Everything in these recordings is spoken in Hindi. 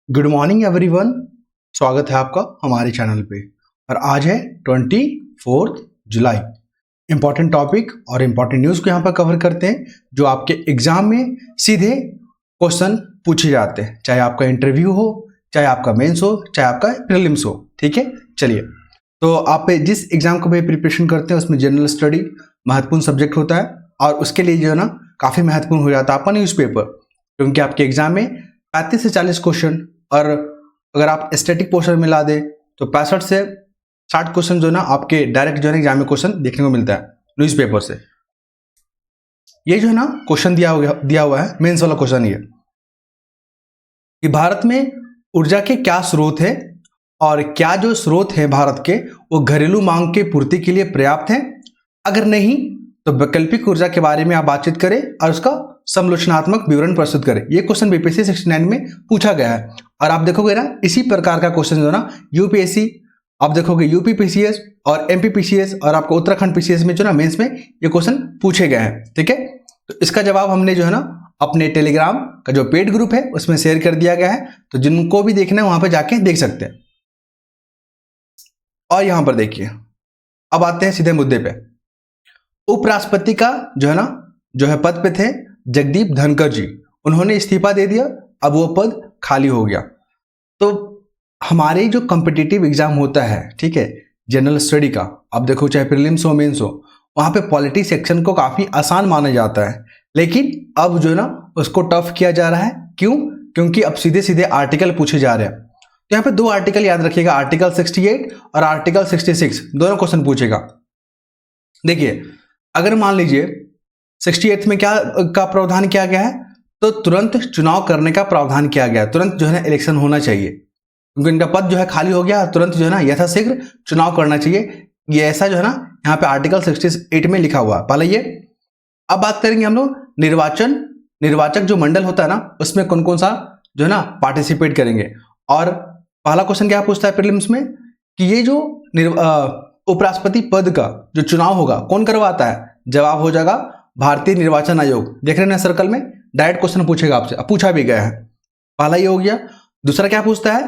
Good morning everyone. स्वागत है आपका हमारे चैनल पे। और आज है 24 जुलाई। इंपॉर्टेंट टॉपिक और इम्पॉर्टेंट न्यूज़ को यहाँ पर कवर करते हैं जो आपके एग्जाम में सीधे क्वेश्चन पूछे जाते हैं, चाहे आपका इंटरव्यू हो, चाहे आपका मेंस हो, चाहे आपका प्रीलिम्स हो। ठीक है, चलिए। तो आप जिस एग्जाम को भी प्रिपरेशन करते हैं उसमें जनरल स्टडी महत्वपूर्ण सब्जेक्ट होता है और उसके लिए जो है ना काफ़ी महत्वपूर्ण हो जाता है आपका न्यूज़पेपर, क्योंकि आपके एग्जाम में 35 से 40 क्वेश्चन, और अगर आप स्टैटिक पोर्शन मिला दें तो 65 से 60 क्वेश्चन जो ना आपके डायरेक्ट जो है एग्जाम में क्वेश्चन देखने को मिलता है न्यूज़पेपर से। ये जो है ना क्वेश्चन दिया हुआ है, मेंस वाला क्वेश्चन ये कि भारत में ऊर्जा के क्या स्रोत है और क्या जो स्रोत है भारत के वो घरेलू मांग के पूर्ति के लिए पर्याप्त है। अगर नहीं तो वैकल्पिक ऊर्जा के बारे में आप बातचीत करें और उसका समालोचनात्मक विवरण प्रस्तुत करें। ये क्वेश्चन बीपीएससी 69 में पूछा गया है और आप देखोगे ना इसी प्रकार का क्वेश्चन जो ना यूपीएससी, आप देखोगे यूपी पीसीएस और एमपी पीसीएस और आपको उत्तराखंड पीसीएस में जो ना मेंस में ये क्वेश्चन पूछे गए हैं। ठीक है, तो इसका जवाब हमने जो है ना अपने टेलीग्राम का जो पेड ग्रुप है उसमें शेयर कर दिया गया है, तो जिनको भी देखना है वहां पर जाके देख सकते हैं। और यहां पर देखिए, अब आते हैं सीधे मुद्दे पे। उपराष्ट्रपति का जो है पद पे थे जगदीप धनखड़ जी, उन्होंने इस्तीफा दे दिया, अब वो पद खाली हो गया। तो हमारे जो कॉम्पिटिटिव एग्जाम होता है, ठीक है, जनरल स्टडी का, आप देखो चाहे प्रीलिम्स हो मेंस हो, वहां पे पॉलिटी सेक्शन को काफी आसान माना जाता है, लेकिन अब जो है ना उसको टफ किया जा रहा है। क्यों? क्योंकि अब सीधे सीधे आर्टिकल पूछे जा रहे हैं। तो यहाँ पे दो आर्टिकल याद रखिएगा, आर्टिकल 68 और आर्टिकल 66, दोनों क्वेश्चन पूछेगा। देखिए, अगर मान लीजिए 68 में क्या का प्रावधान किया गया है, तो तुरंत चुनाव करने का प्रावधान किया गया है, तुरंत जो है ना इलेक्शन होना चाहिए, क्योंकि इनका पद जो है खाली हो गया, तुरंत जो है ना यथाशीघ्र चुनाव करना चाहिए। ये ऐसा जो है ना यहाँ पे आर्टिकल 68 में लिखा हुआ है। पहले ये, अब बात करेंगे हम लोग निर्वाचक जो मंडल होता है ना उसमें कौन कौन सा जो है ना पार्टिसिपेट करेंगे। और पहला क्वेश्चन क्या पूछता है प्रीलिम्स में कि ये जो उपराष्ट्रपति पद का जो चुनाव होगा कौन करवाता है? जवाब हो जाएगा भारतीय निर्वाचन आयोग। देख रहे हैं सर्कल में, डायरेक्ट क्वेश्चन पूछेगा आपसे, अब पूछा भी गया है। पहला ये हो गया। दूसरा क्या पूछता है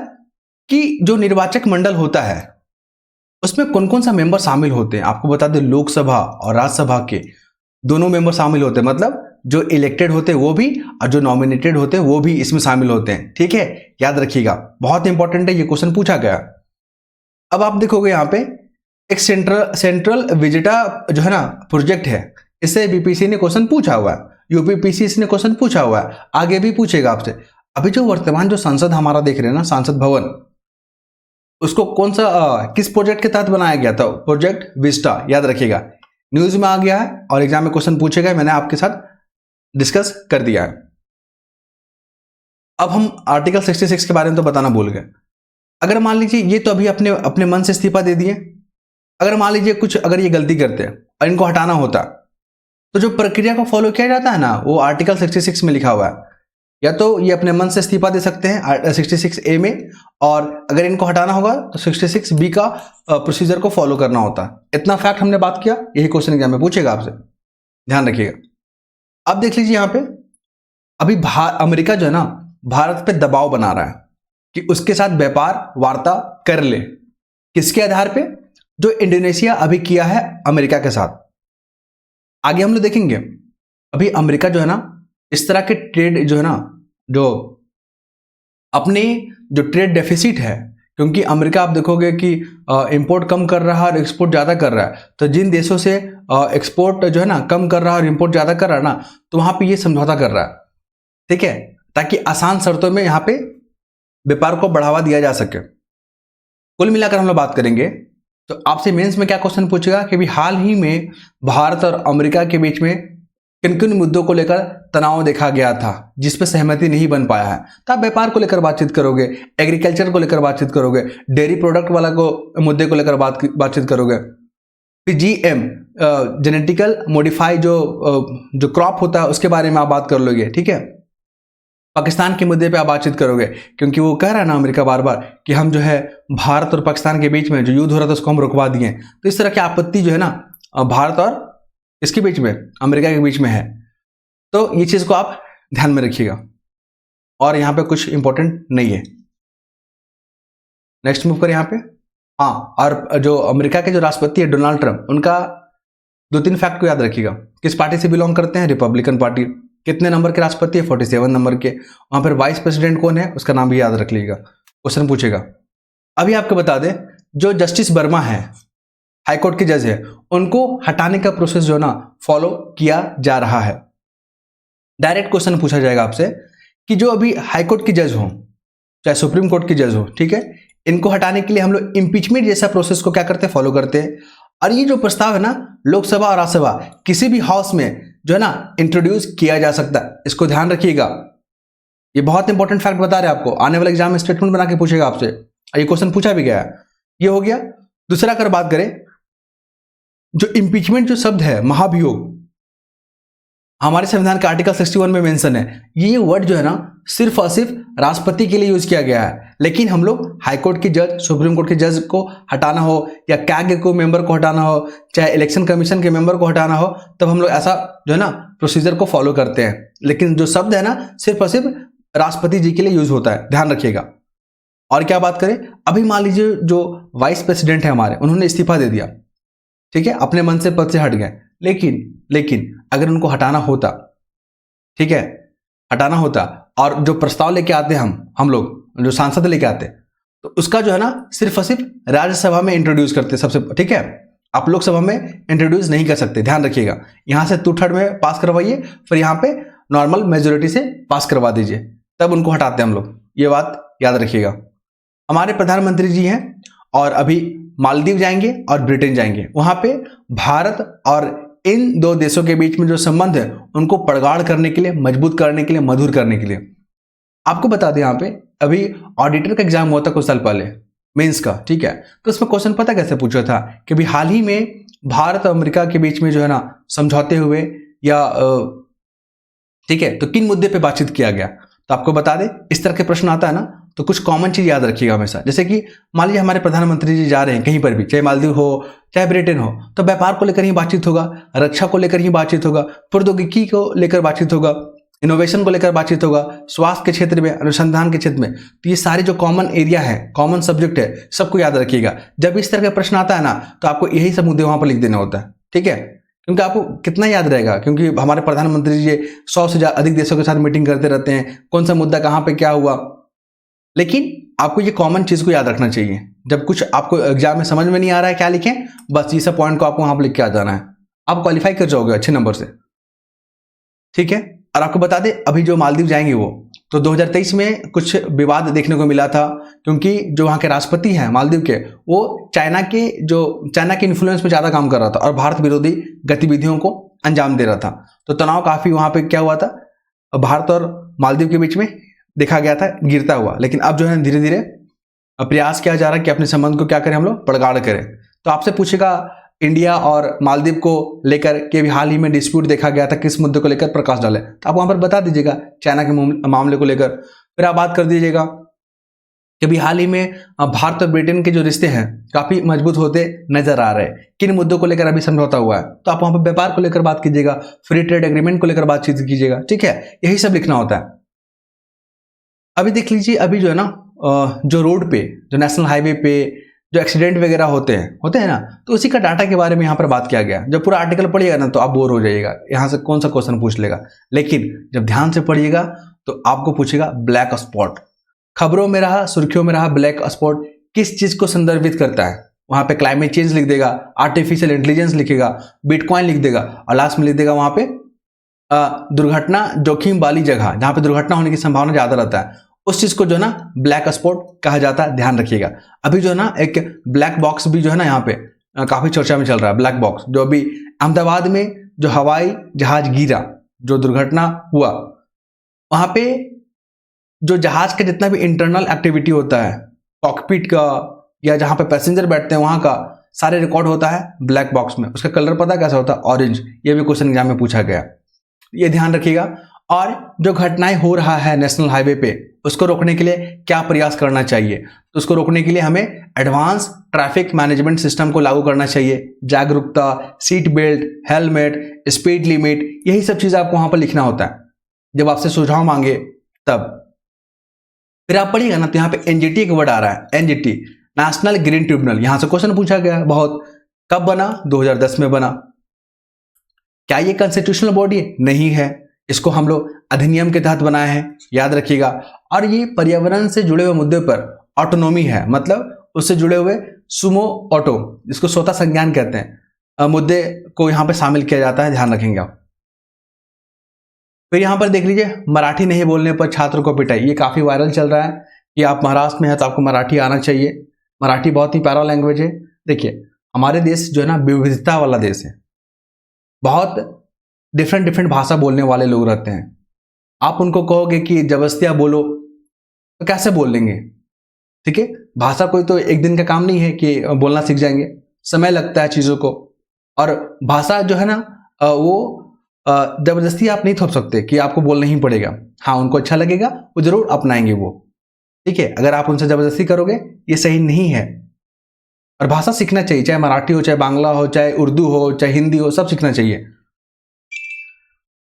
कि जो निर्वाचक मंडल होता है उसमें कौन कौन सा मेंबर शामिल होते हैं। आपको बता दें लोकसभा और राज्यसभा के दोनों मेंबर शामिल होते हैं, मतलब जो इलेक्टेड होते हैं वो भी और जो नॉमिनेटेड होते हैं वो भी इसमें शामिल होते हैं। ठीक है, याद रखिएगा, बहुत इंपॉर्टेंट है, ये क्वेश्चन पूछा गया। अब आप देखोगे यहाँ पे एक सेंट्रल विजिटा जो है ना प्रोजेक्ट है, इससे बीपीसी ने क्वेश्चन पूछा हुआ है, यूपी पीसीएस ने क्वेश्चन पूछा हुआ है, आगे भी पूछेगा आपसे। अभी जो वर्तमान जो संसद हमारा देख रहे हैं ना, सांसद भवन, उसको कौन सा किस प्रोजेक्ट के तहत बनाया गया था? प्रोजेक्ट विस्टा, याद रखिएगा, न्यूज में आ गया है और एग्जाम में क्वेश्चन पूछेगा, मैंने आपके साथ डिस्कस कर दिया है। अब हम आर्टिकल 66 के बारे में तो बताना भूल गए। अगर मान लीजिए ये तो अभी अपने मन से इस्तीफा दे दिए, अगर मान लीजिए कुछ अगर ये गलती करते हैं और इनको हटाना होता, तो जो प्रक्रिया को फॉलो किया जाता है ना वो आर्टिकल 66 में लिखा हुआ है। या तो ये अपने मन से इस्तीफा दे सकते हैं 66A में, और अगर इनको हटाना होगा तो 66B का प्रोसीजर को फॉलो करना होता है। इतना फैक्ट हमने बात किया, यही क्वेश्चन एग्जाम में पूछेगा आपसे, ध्यान रखिएगा। अब देख लीजिए यहाँ पे, अभी अमेरिका जो है ना भारत पे दबाव बना रहा है कि उसके साथ व्यापार वार्ता कर ले। किसके आधार पे? जो इंडोनेशिया अभी किया है अमेरिका के साथ। आगे हम लोग देखेंगे, अभी अमेरिका जो है ना इस तरह के ट्रेड जो है ना, जो अपने जो ट्रेड डेफिसिट है, क्योंकि अमेरिका आप देखोगे कि इंपोर्ट कम कर रहा है और एक्सपोर्ट ज़्यादा कर रहा है, तो जिन देशों से एक्सपोर्ट जो है ना कम कर रहा है और इंपोर्ट ज़्यादा कर रहा है ना, तो वहाँ पे ये समझौता कर रहा है। ठीक है, ताकि आसान शर्तों में यहाँ पे व्यापार को बढ़ावा दिया जा सके। कुल मिलाकर हम लोग बात करेंगे तो आपसे मेंस में क्या क्वेश्चन पूछेगा कि भी हाल ही में भारत और अमेरिका के बीच में किन किन मुद्दों को लेकर तनाव देखा गया था जिस पे सहमति नहीं बन पाया है। तो आप व्यापार को लेकर बातचीत करोगे, एग्रीकल्चर को लेकर बातचीत करोगे, डेयरी प्रोडक्ट वाला को मुद्दे को लेकर बातचीत करोगे, फिर जीएम जेनेटिकल मॉडिफाई जो क्रॉप होता है उसके बारे में आप बात कर लोगे। ठीक है, पाकिस्तान के मुद्दे पे आप बातचीत करोगे, क्योंकि वो कह रहा है ना अमेरिका बार बार कि हम जो है भारत और पाकिस्तान के बीच में जो युद्ध हो रहा था उसको हम रुकवा दिए। तो इस तरह की आपत्ति जो है ना भारत और इसके बीच में, अमेरिका के बीच में है। तो ये चीज़ को आप ध्यान में रखिएगा। और यहाँ पे कुछ इंपॉर्टेंट नहीं है, नेक्स्ट मूव करें यहाँ पे। हाँ, और जो अमेरिका के जो राष्ट्रपति है डोनाल्ड ट्रंप, उनका 2-3 फैक्ट को याद रखिएगा। किस पार्टी से बिलोंग करते हैं? Republican party. कितने नंबर के राष्ट्रपति है? 47 नंबर के। वहां पर वाइस प्रेसिडेंट कौन है? उसका नाम भी याद रख लीजिएगा, क्वेश्चन पूछेगा। अभी आपको बता दें, जो जस्टिस वर्मा है, हाईकोर्ट के जज है, उनको हटाने का प्रोसेस जो है ना फॉलो किया जा रहा है। डायरेक्ट क्वेश्चन पूछा जाएगा आपसे कि जो अभी हाईकोर्ट की जज हो, चाहे सुप्रीम कोर्ट की जज हो, ठीक है, इनको हटाने के लिए हम लोग इम्पीचमेंट जैसा प्रोसेस को क्या करते हैं? फॉलो करते हैं। और ये जो प्रस्ताव है ना, लोकसभा और राज्यसभा किसी भी हाउस में जो है ना इंट्रोड्यूस किया जा सकता है, इसको ध्यान रखिएगा। ये बहुत इंपॉर्टेंट फैक्ट बता रहे हैं आपको, आने वाले एग्जाम में स्टेटमेंट बना के पूछेगा आपसे, ये क्वेश्चन पूछा भी गया है। ये हो गया। दूसरा अगर बात करें, जो इम्पीचमेंट जो शब्द है, महाभियोग, हमारे संविधान के आर्टिकल 61 में मेंशन है। ये वर्ड जो है ना सिर्फ और सिर्फ राष्ट्रपति के लिए यूज किया गया है, लेकिन हम लोग हाईकोर्ट के जज, सुप्रीम कोर्ट के जज को हटाना हो, या कैग को मेंबर को हटाना हो, चाहे इलेक्शन कमीशन के मेंबर को हटाना हो, तब हम लोग ऐसा जो है ना प्रोसीजर को फॉलो करते हैं। लेकिन जो शब्द है ना सिर्फ और सिर्फ राष्ट्रपति जी के लिए यूज होता है, ध्यान रखिएगा। और क्या बात करें, अभी मान लीजिए जो वाइस प्रेसिडेंट है हमारे, उन्होंने इस्तीफा दे दिया, ठीक है, अपने मन से पद से हट गए, लेकिन अगर उनको हटाना होता, ठीक है, हटाना होता, और जो प्रस्ताव लेके आते हम लोग जो सांसद लेके आते, तो उसका जो है ना सिर्फ और सिर्फ राज्यसभा में इंट्रोड्यूस करते सबसे, ठीक है, आप लोकसभा में इंट्रोड्यूस नहीं कर सकते, ध्यान रखिएगा। यहां से 2/3 में पास करवाइए, फिर यहां पे नॉर्मल मेजोरिटी से पास करवा दीजिए, तब उनको हटाते हैं हम लोग, ये बात याद रखिएगा। हमारे प्रधानमंत्री जी हैं और अभी मालदीव जाएंगे और ब्रिटेन जाएंगे, वहां पे भारत और इन दो देशों के बीच में जो संबंध है उनको प्रगाढ़ करने के लिए, मजबूत करने के लिए, मधुर करने के लिए। आपको बता दें, यहाँ पे अभी ऑडिटर का एग्जाम हुआ था कुछ साल पहले, मेंस का, ठीक है, तो उसमें क्वेश्चन पता कैसे पूछा था कि अभी हाल ही में भारत और अमेरिका के बीच में जो है ना समझौते हुए, या ठीक है, तो किन मुद्दे पे बातचीत किया गया। तो आपको बता दें, इस तरह के प्रश्न आता है ना, तो कुछ कॉमन चीज याद रखिएगा हमेशा। जैसे कि मान लीजिए हमारे प्रधानमंत्री जी जा रहे हैं कहीं पर भी, चाहे मालदीव हो चाहे ब्रिटेन हो, तो व्यापार को लेकर ही बातचीत होगा, रक्षा को लेकर ही बातचीत होगा, प्रौद्योगिकी को लेकर बातचीत होगा, इनोवेशन को लेकर बातचीत होगा, स्वास्थ्य के क्षेत्र में, अनुसंधान के क्षेत्र में। तो ये सारे जो कॉमन एरिया है, कॉमन सब्जेक्ट है, सबको याद रखिएगा। जब इस तरह का प्रश्न आता है ना, तो आपको यही सब मुद्दे वहां पर लिख देना होता है, ठीक है, क्योंकि आपको कितना याद रहेगा, क्योंकि हमारे प्रधानमंत्री जी 100 से अधिक देशों के साथ मीटिंग करते रहते हैं, कौन सा मुद्दा कहां पे क्या हुआ। लेकिन आपको ये कॉमन चीज को याद रखना चाहिए। जब कुछ आपको एग्जाम में समझ में नहीं आ रहा है क्या लिखें, बस ये सब पॉइंट को आपको वहां पर लिख के आ जाना है, आप क्वालिफाई कर जाओगे अच्छे नंबर से, ठीक है। और आपको बता दें, अभी जो मालदीव जाएंगे वो, तो 2023 में कुछ विवाद देखने को मिला था, क्योंकि जो वहाँ के राष्ट्रपति हैं मालदीव के, वो चाइना के इन्फ्लुएंस में ज़्यादा काम कर रहा था और भारत विरोधी गतिविधियों को अंजाम दे रहा था। तो तनाव काफ़ी वहाँ पे क्या हुआ था, भारत और मालदीव के बीच में देखा गया था गिरता हुआ। लेकिन अब जो है धीरे धीरे प्रयास किया जा रहा है कि अपने संबंध को क्या करें, हम लोग प्रगाढ़ करें। तो आपसे पूछेगा इंडिया और मालदीव को लेकर के अभी हाल ही में डिस्प्यूट देखा गया था, किस मुद्दे को लेकर प्रकाश डाले, तो आप वहां पर बता दीजिएगा चाइना के मामले को लेकर। फिर आप बात कर दीजिएगा कि अभी हाल ही में भारत और ब्रिटेन के जो रिश्ते हैं काफी मजबूत होते नजर आ रहे हैं, किन मुद्दों को लेकर अभी समझौता हुआ है, तो आप वहां पर व्यापार को लेकर बात कीजिएगा, फ्री ट्रेड एग्रीमेंट को लेकर बातचीत कीजिएगा, ठीक है, यही सब लिखना होता है। अभी देख लीजिए, अभी जो है ना जो रोड पे, जो नेशनल हाईवे पे जो एक्सीडेंट वगैरह होते हैं ना, तो उसी का डाटा के बारे में यहाँ पर बात किया गया। जब पूरा आर्टिकल पढ़िएगा ना तो आप बोर हो जाइएगा, यहाँ से कौन सा क्वेश्चन पूछ लेगा, लेकिन जब ध्यान से पढ़िएगा तो आपको पूछेगा ब्लैक स्पॉट, खबरों में रहा, सुर्खियों में रहा ब्लैक स्पॉट किस चीज को संदर्भित करता है। वहां पे क्लाइमेट चेंज लिख देगा, आर्टिफिशियल इंटेलिजेंस लिखेगा, बिटकॉइन लिख देगा, और लास्ट में लिख देगा वहां पे दुर्घटना जोखिम वाली जगह, जहां पे दुर्घटना होने की संभावना ज्यादा रहता है, उस चीज को जो है ना ब्लैक स्पॉट कहा जाता है, ध्यान रखिएगा। अभी जो है ना एक ब्लैक बॉक्स भी जो है ना यहाँ पे काफी चर्चा में चल रहा है, ब्लैक बॉक्स, जो अभी अहमदाबाद में जो हवाई जहाज गिरा, जो दुर्घटना हुआ, वहां पे जो जहाज का जितना भी इंटरनल एक्टिविटी होता है, कॉकपिट का या जहां पे पैसेंजर बैठते हैं वहां का, सारे रिकॉर्ड होता है ब्लैक बॉक्स में। उसका कलर पता कैसा होता है, ऑरेंज। ये भी क्वेश्चन एग्जाम में पूछा गया, ये ध्यान रखिएगा। और जो घटनाएं हो रहा है नेशनल हाईवे पे, उसको रोकने के लिए क्या प्रयास करना चाहिए, तो उसको रोकने के लिए हमें एडवांस ट्रैफिक मैनेजमेंट सिस्टम को लागू करना चाहिए, जागरूकता, seat belt, helmet, speed limit, यही सब चीज आपको वहां पर लिखना होता है जब आपसे सुझाव मांगे तब। फिर आप पढ़िएगा ना तो यहाँ पे एनजीटी एक वर्ड आ रहा है, एनजीटी, नेशनल ग्रीन ट्रिब्यूनल, यहां से क्वेश्चन पूछा गया है बहुत। कब बना? 2010 में बना। क्या ये कॉन्स्टिट्यूशनल बॉडी है? नहीं है, इसको हम लोग अधिनियम के तहत बनाए हैं, याद रखिएगा। और ये पर्यावरण से जुड़े हुए मुद्दे पर ऑटोनॉमी है, मतलब उससे जुड़े हुए सुमो ऑटो, जिसको स्वतः संज्ञान कहते हैं, मुद्दे को यहां पे शामिल किया जाता है, ध्यान रखेंगे आप। फिर यहां पर देख लीजिए, मराठी नहीं बोलने पर छात्र को पिटाई, ये काफी वायरल चल रहा है कि आप महाराष्ट्र में हैं तो आपको मराठी आना चाहिए। मराठी बहुत ही प्यारा लैंग्वेज है। देखिए, हमारे देश जो है ना विविधता वाला देश है, बहुत डिफरेंट भाषा बोलने वाले लोग रहते हैं। आप उनको कहोगे कि जबरदस्तियां बोलो तो कैसे बोल लेंगे? ठीक है, भाषा कोई तो एक दिन का काम नहीं है कि बोलना सीख जाएंगे, समय लगता है चीजों को। और भाषा जो है ना वो जबरदस्ती आप नहीं थोप सकते कि आपको बोलना ही पड़ेगा। हाँ, उनको अच्छा लगेगा, वो जरूर अपनाएंगे वो। ठीक है, अगर आप उनसे जबरदस्ती करोगे ये सही नहीं है। और भाषा सीखना चाहिए, चाहे मराठी हो, चाहे बांग्ला हो, चाहे उर्दू हो, चाहे हिंदी हो, सब सीखना चाहिए।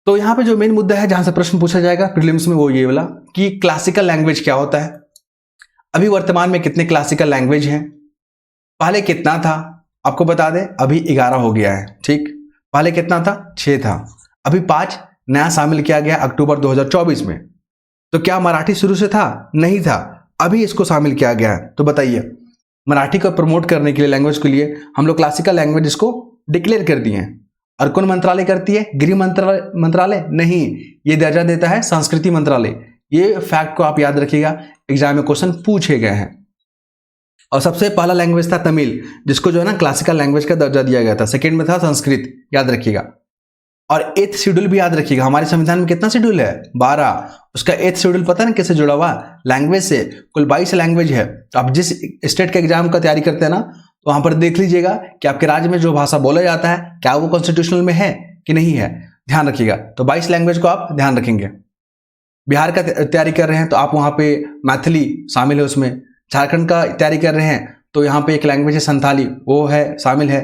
तो यहां पे जो मेन मुद्दा है जहां से प्रश्न पूछा जाएगा प्रीलिम्स में, वो ये वाला कि क्लासिकल लैंग्वेज क्या होता है। अभी वर्तमान में कितने क्लासिकल लैंग्वेज हैं? पहले कितना था आपको बता दें, अभी 11 हो गया है। ठीक, पहले कितना था? 6 था, अभी 5 नया शामिल किया गया अक्टूबर 2024 में। तो क्या मराठी शुरू से था? नहीं था, अभी इसको शामिल किया गया है। तो बताइए, मराठी को प्रमोट करने के लिए, लैंग्वेज के लिए हम लोग क्लासिकल लैंग्वेज इसको डिक्लेयर कर दिए हैं। और कौन मंत्रालय करती है? गृह मंत्रालय नहीं, ये दर्जा देता है संस्कृति मंत्रालय। ये फैक्ट को आप याद रखिएगा, एग्जाम में क्वेश्चन पूछे गए हैं। और सबसे पहला लैंग्वेज था तमिल, जिसको जो है ना क्लासिकल लैंग्वेज का दर्जा दिया गया था। सेकेंड में था संस्कृत, याद रखिएगा। और 8th शेड्यूल भी याद रखिएगा, हमारे संविधान में कितना शेड्यूल है? 12। उसका 8th शेड्यूल पता है ना कैसे जुड़ा हुआ? लैंग्वेज से। कुल 22 लैंग्वेज है। तो आप जिस स्टेट के एग्जाम का तैयारी करते हैं ना, तो वहां पर देख लीजिएगा कि आपके राज्य में जो भाषा बोला जाता है क्या वो कॉन्स्टिट्यूशनल में है कि नहीं है, ध्यान रखिएगा। तो 22 लैंग्वेज को आप ध्यान रखेंगे। बिहार का तैयारी कर रहे हैं तो आप वहां पे मैथिली शामिल है उसमें। झारखंड का तैयारी कर रहे हैं तो यहाँ पे एक लैंग्वेज है संथाली, वो है शामिल है।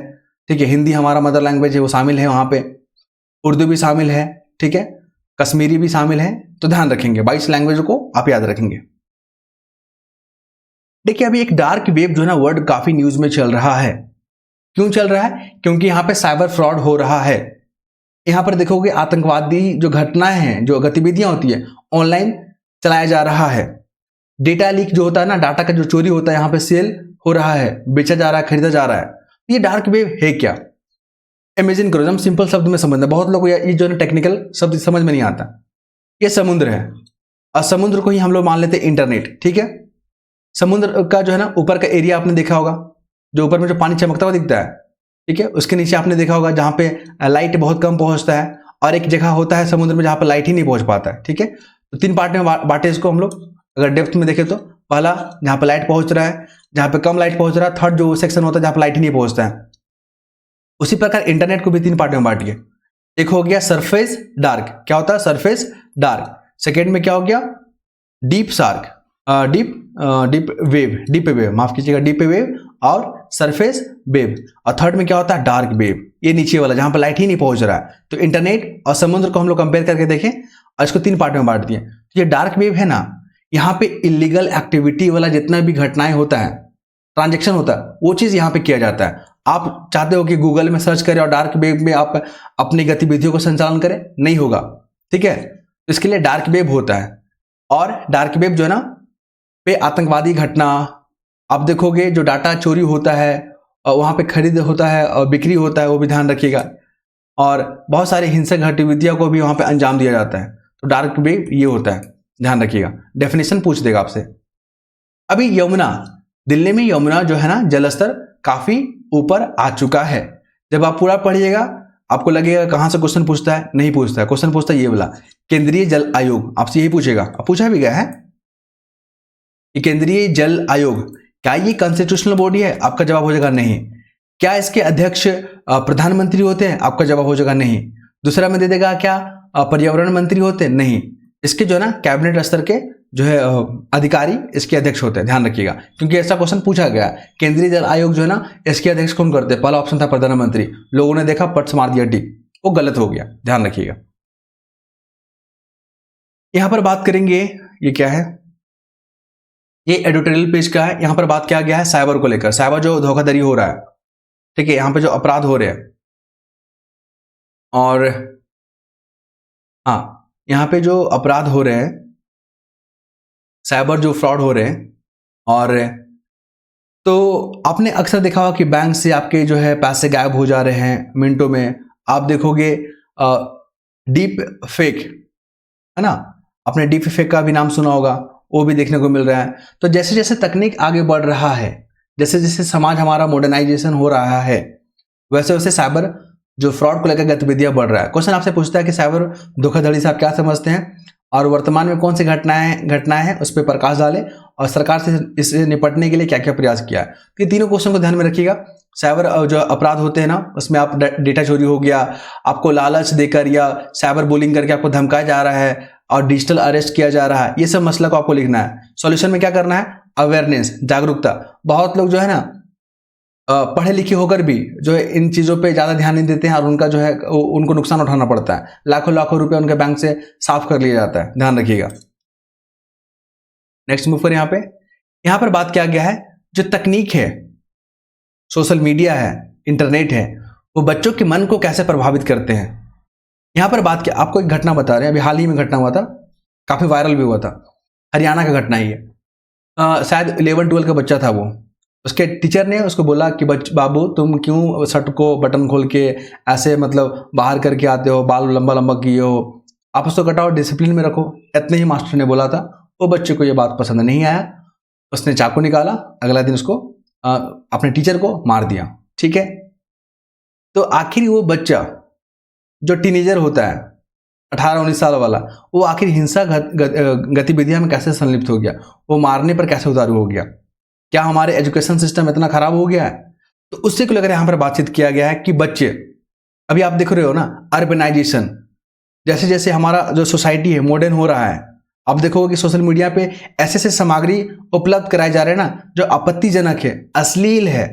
ठीक है, हिंदी हमारा मदर लैंग्वेज है, वो शामिल है वहां पे। उर्दू भी शामिल है, ठीक है, कश्मीरी भी शामिल है। तो ध्यान रखेंगे, 22 लैंग्वेज को आप याद रखेंगे। देखिए, अभी एक डार्क वेब जो है ना वर्ड काफी न्यूज में चल रहा है। क्यों चल रहा है? क्योंकि यहाँ पे साइबर फ्रॉड हो रहा है। यहाँ पर देखोगे आतंकवादी जो घटनाएं हैं, जो गतिविधियां होती है, ऑनलाइन चलाया जा रहा है। डेटा लीक जो होता है ना, डाटा का जो चोरी होता है, यहाँ पे सेल हो रहा है, बेचा जा रहा है, खरीदा जा रहा है। ये डार्क वेब है क्या? इमेजिन करो, हम सिंपल शब्द में समझना, बहुत लोग ये जो है टेक्निकल शब्द समझ में नहीं आता। ये समुद्र है और समुद्र को ही हम लोग मान लेते हैं इंटरनेट। ठीक है, समुद्र का जो है ना ऊपर का एरिया आपने देखा होगा, जो ऊपर में जो पानी चमकता हुआ दिखता है, ठीक है, उसके नीचे आपने देखा होगा जहां पे लाइट बहुत कम पहुंचता है, और एक जगह होता है समुद्र में जहां पर लाइट ही नहीं पहुंच पाता है। ठीक है, तो 3 पार्ट में बांटे इसको हम लोग। अगर डेप्थ में देखें तो पहला जहां पर लाइट पहुंच रहा है, जहां पे कम लाइट पहुंच रहा है, थर्ड जो सेक्शन होता है जहां पर लाइट ही नहीं पहुंचता है। उसी प्रकार इंटरनेट को भी 3 पार्ट में बांटिए। एक हो गया सरफेस डार्क, क्या होता है? Surface dark. सेकेंड में क्या हो गया? डीप शार्क, डीप वेव, माफ कीजिएगा, डीप वेव और सरफेस वेव। और थर्ड में क्या होता है? डार्क वेव, ये नीचे वाला जहां पर लाइट ही नहीं पहुंच रहा है। तो इंटरनेट और समुद्र को हम लोग कंपेयर करके देखें और इसको 3 पार्ट में बांट दिए। तो ये डार्क वेव है ना, यहाँ पे इलीगल एक्टिविटी वाला जितना भी घटनाएं होता है, ट्रांजेक्शन होता है, वो चीज यहाँ पे किया जाता है। आप चाहते हो कि गूगल में सर्च करें और डार्क वेब में आप अपनी गतिविधियों को संचालन करें? नहीं होगा। ठीक है, तो इसके लिए डार्क वेब होता है। और डार्क वेब जो है ना पे आतंकवादी घटना आप देखोगे, जो डाटा चोरी होता है और वहां पे खरीद होता है और बिक्री होता है, वो भी ध्यान रखिएगा। और बहुत सारी हिंसक गतिविधियों को भी वहां पे अंजाम दिया जाता है। तो डार्क वेब ये होता है, ध्यान रखिएगा। डेफिनेशन पूछ देगा आपसे। अभी यमुना, दिल्ली में यमुना जो है ना जलस्तर काफी ऊपर आ चुका है। जब आप पूरा पढ़िएगा आपको लगेगा कहां से क्वेश्चन पूछता है, नहीं पूछता है। क्वेश्चन पूछता है ये वाला, केंद्रीय जल आयोग, आपसे यही पूछेगा। अब पूछा भी गया है कि केंद्रीय जल आयोग क्या ये कॉन्स्टिट्यूशनल बॉडी है? आपका जवाब हो जाएगा नहीं। क्या इसके अध्यक्ष प्रधानमंत्री होते हैं? आपका जवाब हो जाएगा नहीं। दूसरा में दे देगा क्या पर्यावरण मंत्री होते हैं? नहीं। इसके जो है ना कैबिनेट स्तर के जो है अधिकारी इसके अध्यक्ष होते हैं, ध्यान रखिएगा, क्योंकि ऐसा क्वेश्चन पूछा गया। केंद्रीय जल आयोग जो है ना, इसके अध्यक्ष कौन करते हैं? पहला ऑप्शन था प्रधानमंत्री, लोगों ने देखा पट से मार दिया टिक, वो गलत हो गया, ध्यान रखिएगा। यहां पर बात करेंगे, ये क्या है? ये एडिटोरियल पेज का है। यहाँ पर बात किया गया है साइबर को लेकर, साइबर जो धोखाधड़ी हो रहा है, ठीक है, यहाँ पे जो अपराध हो रहे हैं, और हाँ, यहाँ पे जो अपराध हो रहे हैं, साइबर जो फ्रॉड हो रहे हैं, और तो आपने अक्सर देखा होगा कि बैंक से आपके जो है पैसे गायब हो जा रहे हैं मिनटों में। आप देखोगे डीप फेक, है ना, आपने डीप फेक का भी नाम सुना होगा, वो भी देखने को मिल रहा है। तो जैसे जैसे तकनीक आगे बढ़ रहा है, जैसे जैसे समाज हमारा मॉडर्नाइजेशन हो रहा है, वैसे वैसे साइबर जो फ्रॉड को लेकर गतिविधियां बढ़ रहा है। क्वेश्चन आपसे पूछता है कि साइबर धोखाधड़ी से आप क्या समझते हैं, और वर्तमान में कौन सी घटनाएं हैं, उस पर प्रकाश डालें, और सरकार से इससे निपटने के लिए क्या क्या प्रयास किया है। तो ये तीनों क्वेश्चन को ध्यान में रखिएगा। साइबर जो अपराध होते हैं ना, उसमें आप डेटा चोरी हो गया, आपको लालच देकर या साइबर बुलिंग करके आपको धमकाया जा रहा है और डिजिटल अरेस्ट किया जा रहा है, ये सब मसला को आपको लिखना है। सॉल्यूशन में क्या करना है, अवेयरनेस, जागरूकता। बहुत लोग जो है ना पढ़े लिखे होकर भी जो है इन चीज़ों पे ज़्यादा ध्यान नहीं देते हैं, और उनका जो है उनको नुकसान उठाना पड़ता है। लाखों लाखों रुपए उनके बैंक से साफ कर लिया जाता है, ध्यान रखिएगा। नेक्स्ट मूव पर यहाँ पर बात किया गया है जो तकनीक है, सोशल मीडिया है, इंटरनेट है, वो बच्चों के मन को कैसे प्रभावित करते हैं। यहाँ पर बात किया, आपको एक घटना बता रहे हैं, अभी हाल ही में घटना हुआ था, काफ़ी वायरल भी हुआ था, हरियाणा का घटना ही है। शायद 11-12 का बच्चा था वो, उसके टीचर ने उसको बोला कि बाबू तुम क्यों शर्ट को बटन खोल के ऐसे मतलब बाहर करके आते हो, बाल लंबा लंबा किए हो, आप उसको कटाओ, डिसिप्लिन में रखो। इतने ही मास्टर ने बोला था। वो बच्चे को ये बात पसंद नहीं आया, उसने चाकू निकाला, अगला दिन उसको अपने टीचर को मार दिया। ठीक है, तो आखिर वो बच्चा जो टीनेजर होता है 18-19 साल वाला, वो आखिर हिंसा गतिविधियों में कैसे संलिप्त हो गया, वो मारने पर कैसे उतारू हो गया। क्या हमारे एजुकेशन सिस्टम इतना खराब हो गया है? तो उससे को लेकर यहाँ पर बातचीत किया गया है कि बच्चे, अभी आप देख रहे हो ना अर्बनाइजेशन, जैसे जैसे हमारा जो सोसाइटी है मॉडर्न हो रहा है, आप देखोगे कि सोशल मीडिया पे ऐसे ऐसे सामग्री उपलब्ध कराए जा रहे हैं ना जो आपत्तिजनक है, अश्लील है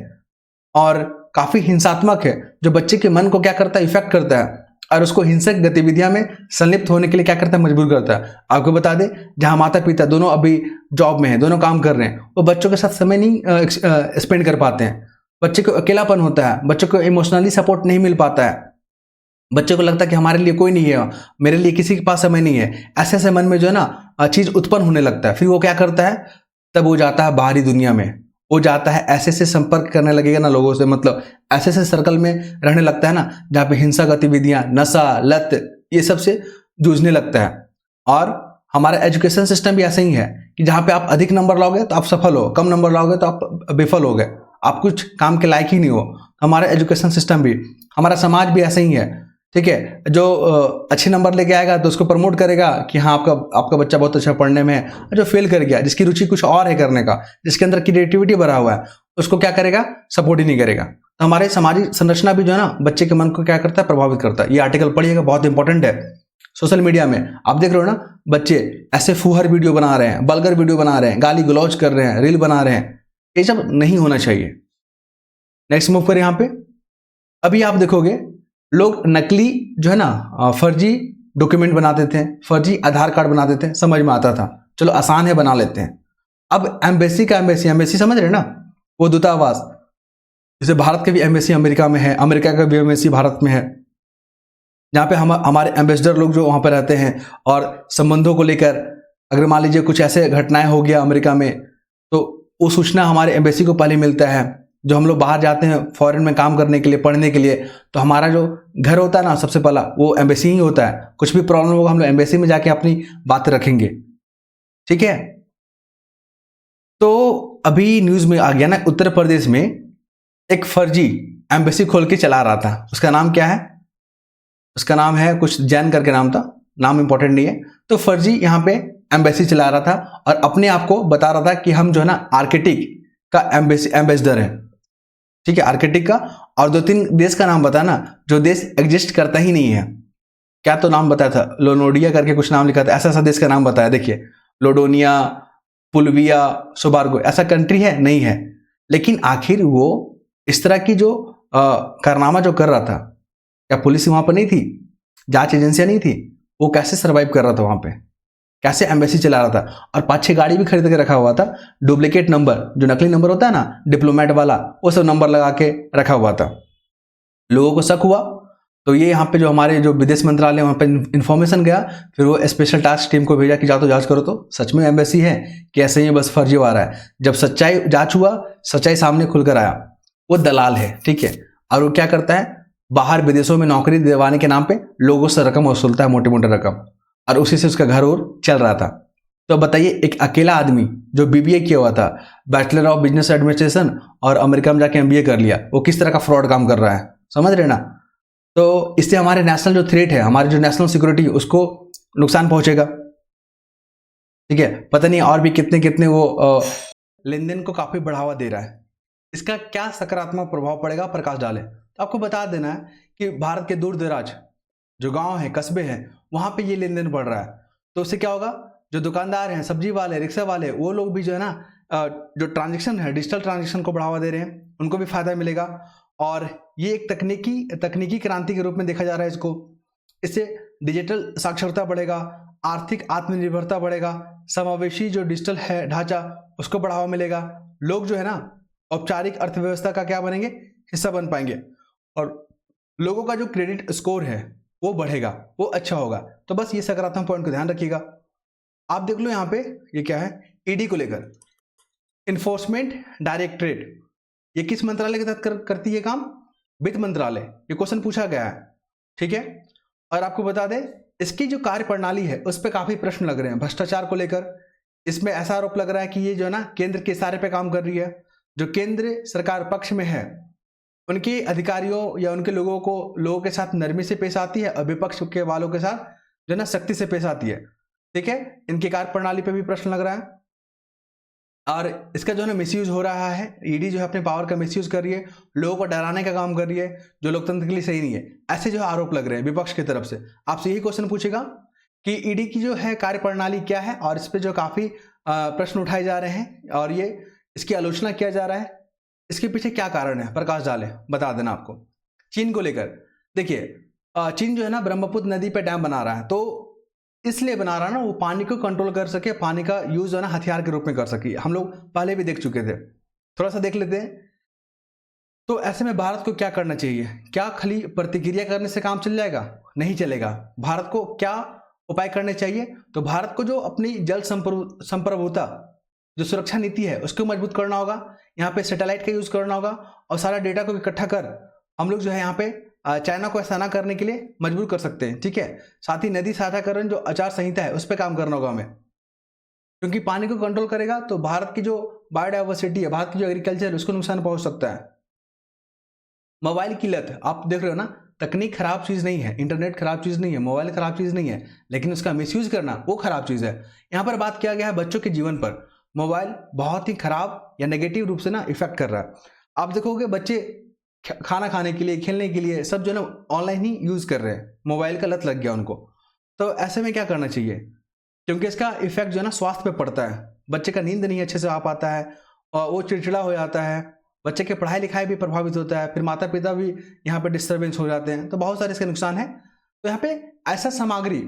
और काफी हिंसात्मक है, जो बच्चे के मन को क्या करता है, इफेक्ट करता है, और उसको हिंसक गतिविधियां में संलिप्त होने के लिए क्या करता है, मजबूर करता है। आपको बता दें, जहां माता पिता दोनों अभी जॉब में हैं, दोनों काम कर रहे हैं, वो बच्चों के साथ समय नहीं स्पेंड कर पाते हैं। बच्चे को अकेलापन होता है, बच्चों को इमोशनली सपोर्ट नहीं मिल पाता है, बच्चे को लगता है कि हमारे लिए कोई नहीं है, मेरे लिए किसी के पास समय नहीं है। ऐसे ऐसे मन में जो है ना चीज उत्पन्न होने लगता है। फिर वो क्या करता है, तब वो जाता है बाहरी दुनिया में, वो जाता है ऐसे ऐसे संपर्क करने लगेगा ना लोगों से, मतलब ऐसे ऐसे सर्कल में रहने लगता है ना जहाँ पे हिंसा गतिविधियां, नशा, लत, ये सब से जूझने लगता है। और हमारा एजुकेशन सिस्टम भी ऐसा ही है कि जहाँ पे आप अधिक नंबर लाओगे तो आप सफल हो, कम नंबर लाओगे तो आप विफल हो गए, आप कुछ काम के लायक ही नहीं हो। हमारा एजुकेशन सिस्टम भी, हमारा समाज भी ऐसा ही है। ठीक है, जो अच्छे नंबर लेके आएगा तो उसको प्रमोट करेगा कि हाँ आपका बच्चा बहुत अच्छा पढ़ने में है। जो फेल कर गया, जिसकी रुचि कुछ और है करने का, जिसके अंदर क्रिएटिविटी भरा हुआ है, उसको क्या करेगा, सपोर्ट ही नहीं करेगा। तो हमारे सामाजिक संरचना भी जो है ना बच्चे के मन को क्या करता है, प्रभावित करता है। ये आर्टिकल पढ़िएगा, बहुत इंपॉर्टेंट है। सोशल मीडिया में आप देख रहे हो ना, बच्चे ऐसे फूहर वीडियो बना रहे हैं, बल्गर वीडियो बना रहे हैं, गाली गलौज कर रहे हैं, रील बना रहे हैं, ये सब नहीं होना चाहिए। नेक्स्ट मूव करें। यहाँ पे अभी आप देखोगे लोग नकली जो है ना फर्जी डॉक्यूमेंट बनाते थे, फर्जी आधार कार्ड बनाते थे, समझ में आता था, चलो आसान है बना लेते हैं। अब एम्बेसी का एम्बेसी समझ रहे ना, वो दूतावास, जैसे भारत के भी एम्बेसी अमेरिका में है, अमेरिका का भी एम्बेसी भारत में है, जहाँ पे हमारे एम्बेसडर लोग जो वहाँ पर रहते हैं और संबंधों को लेकर अगर मान लीजिए कुछ ऐसे घटनाएं हो गया अमेरिका में, तो वो सूचना हमारे एम्बेसी को पहले मिलता है। जो हम लोग बाहर जाते हैं फॉरेन में काम करने के लिए, पढ़ने के लिए, तो हमारा जो घर होता है ना सबसे पहला वो एम्बेसी ही होता है। कुछ भी प्रॉब्लम होगा हम लोग एम्बेसी में जाके अपनी बात रखेंगे। ठीक है, तो अभी न्यूज में आ गया ना, उत्तर प्रदेश में एक फर्जी एम्बेसी खोल के चला रहा था। उसका नाम क्या है, उसका नाम है कुछ जैन करके नाम था, नाम इंपॉर्टेंट नहीं है। तो फर्जी यहाँ पे एम्बेसी चला रहा था और अपने आप को बता रहा था कि हम जो है ना आर्किटिक का एम्बेसडर है। ठीक है, आर्किटिक का, और 2-3 देश का नाम बताया ना जो देश एग्जिस्ट करता ही नहीं है। क्या तो नाम बताया था, लोनोडिया करके कुछ नाम लिखा था, ऐसा ऐसा देश का नाम बताया। देखिए, लोडोनिया, पुलविया, सोबार्गो, ऐसा कंट्री है नहीं है। लेकिन आखिर वो इस तरह की जो कारनामा जो कर रहा था, क्या पुलिस वहां पर नहीं थी, जांच एजेंसियां नहीं थी, वो कैसे सरवाइव कर रहा था वहां पे? कैसे एम्बेसी चला रहा था, और 5-6 गाड़ी भी खरीद के रखा हुआ था, डुप्लीकेट नंबर, जो नकली नंबर होता है ना डिप्लोमेट वाला, वो सब नंबर लगा के रखा हुआ था। लोगों को शक हुआ तो ये यहाँ पे जो हमारे जो विदेश मंत्रालय वहाँ पे इन्फॉर्मेशन गया, फिर वो स्पेशल टास्क टीम को भेजा कि जाओ तो जांच करो तो सच में एम्बेसी है कि ऐसे ही बस फर्जीवाड़ा है। जब सच्चाई जांच हुआ, सच्चाई सामने खुलकर आया, वो दलाल है, ठीक है। और वो क्या करता है, बाहर विदेशों में नौकरी दिलवाने के नाम पे लोगों से रकम वसूलता है, मोटी मोटी रकम, और उसी से उसका घर और चल रहा था। तो बताइए, एक अकेला आदमी जो बीबीए किया हुआ था, बैचलर ऑफ बिजनेस एडमिनिस्ट्रेशन, और अमेरिका में जाके एमबीए कर लिया, वो किस तरह का फ्रॉड काम कर रहा है, समझ रहे ना। तो इससे हमारे नेशनल जो थ्रेट है, हमारी जो नेशनल सिक्योरिटी, उसको नुकसान पहुंचेगा, ठीक है। पता नहीं और भी कितने कितने वो लेन देन को काफी बढ़ावा दे रहा है। इसका क्या सकारात्मक प्रभाव पड़ेगा, प्रकाश डाले। तो आपको बता देना है कि भारत के दूर दराज जो गांव है, कस्बे हैं, वहां पे ये लेन देन बढ़ रहा है। तो उससे क्या होगा, जो दुकानदार हैं, सब्जी वाले, रिक्शा वाले, वो लोग भी जो है ना, जो ट्रांजेक्शन है, डिजिटल ट्रांजेक्शन को बढ़ावा दे रहे हैं, उनको भी फायदा मिलेगा। और ये एक तकनीकी क्रांति के रूप में देखा जा रहा है इसको। इससे डिजिटल साक्षरता बढ़ेगा, आर्थिक आत्मनिर्भरता बढ़ेगा, समावेशी जो डिजिटल है ढांचा, उसको बढ़ावा मिलेगा। लोग जो है ना, औपचारिक अर्थव्यवस्था का क्या बनेंगे, हिस्सा बन पाएंगे, और लोगों का जो क्रेडिट स्कोर है वो बढ़ेगा, वो अच्छा होगा। तो बस ये सकारात्मक पॉइंट को ध्यान रखिएगा। आप देख लो यहाँ पे, ये क्या है, ईडी को लेकर, इन्फोर्समेंट डायरेक्टरेट, ये किस मंत्रालय के तहत करती है काम, वित्त मंत्रालय। ये क्वेश्चन पूछा गया है, ठीक है। और आपको बता दें, इसकी जो कार्य प्रणाली है उस पर काफी प्रश्न लग रहे हैं, भ्रष्टाचार को लेकर। इसमें ऐसा आरोप लग रहा है कि ये जो है ना, केंद्र के इशारे पे काम कर रही है। जो केंद्र सरकार पक्ष में है, उनके अधिकारियों या उनके लोगों के साथ नरमी से पेश आती है, और विपक्ष के वालों के साथ जो है ना, सख्ती से पेश आती है, ठीक है। इनकी कार्य प्रणाली पे भी प्रश्न लग रहा है, और इसका जो है ना मिसयूज हो रहा है। ईडी जो है अपने पावर का मिसयूज कर रही है, लोगों को डराने का काम कर रही है, जो लोकतंत्र के लिए सही नहीं है। ऐसे जो है आरोप लग रहे हैं विपक्ष की तरफ से। आपसे यही क्वेश्चन पूछेगा कि ईडी की जो है कार्य प्रणाली क्या है, और इस पे जो काफी प्रश्न उठाए जा रहे हैं, और ये इसकी आलोचना किया जा रहा है। इसके पीछे क्या कारण है, प्रकाश डाले, बता देना आपको। चीन को लेकर देखिए, चीन जो है ना, ब्रह्मपुत्र नदी पे डैम बना रहा है, तो इसलिए बना रहा है ना, वो पानी को कंट्रोल कर सके, पानी का यूज है ना हथियार के रूप में कर सके। हम लोग पहले भी देख चुके थे, थोड़ा सा देख लेते हैं। तो ऐसे में भारत को क्या करना चाहिए, क्या खाली प्रतिक्रिया करने से काम चल जाएगा, नहीं चलेगा। भारत को क्या उपाय करने चाहिए, तो भारत को जो अपनी जल संप्रभुता जो सुरक्षा नीति है उसको मजबूत करना होगा। यहाँ पे सैटेलाइट का यूज करना होगा, और सारा डेटा को इकट्ठा कर हम लोग जो है यहाँ पे चाइना को ऐसा ना करने के लिए मजबूर कर सकते हैं, ठीक है। साथ ही नदी साझाकरण जो आचार संहिता है उस पर काम करना होगा हमें, क्योंकि पानी को कंट्रोल करेगा तो भारत की जो बायोडाइवर्सिटी है, भारत की जो एग्रीकल्चर है, उसको नुकसान पहुंच सकता है। मोबाइल की लत, आप देख रहे हो ना, तकनीक खराब चीज नहीं है, इंटरनेट खराब चीज नहीं है, मोबाइल खराब चीज नहीं है, लेकिन उसका मिसयूज करना वो खराब चीज है। यहाँ पर बात किया गया है बच्चों के जीवन पर। मोबाइल बहुत ही खराब या नेगेटिव रूप से ना इफेक्ट कर रहा है। आप देखोगे बच्चे खाना खाने के लिए, खेलने के लिए, सब जो है ना ऑनलाइन ही यूज कर रहे हैं, मोबाइल का लत लग गया उनको। तो ऐसे में क्या करना चाहिए, क्योंकि इसका इफेक्ट जो है ना स्वास्थ्य पे पड़ता है। बच्चे का नींद नहीं अच्छे से आ पाता है, और वो चिड़चिड़ा हो जाता है, बच्चे के पढ़ाई लिखाई भी प्रभावित होता है, फिर माता पिता भी यहाँ पे डिस्टर्बेंस हो जाते हैं। तो बहुत सारे इसके नुकसान है। तो यहाँ पे ऐसा सामग्री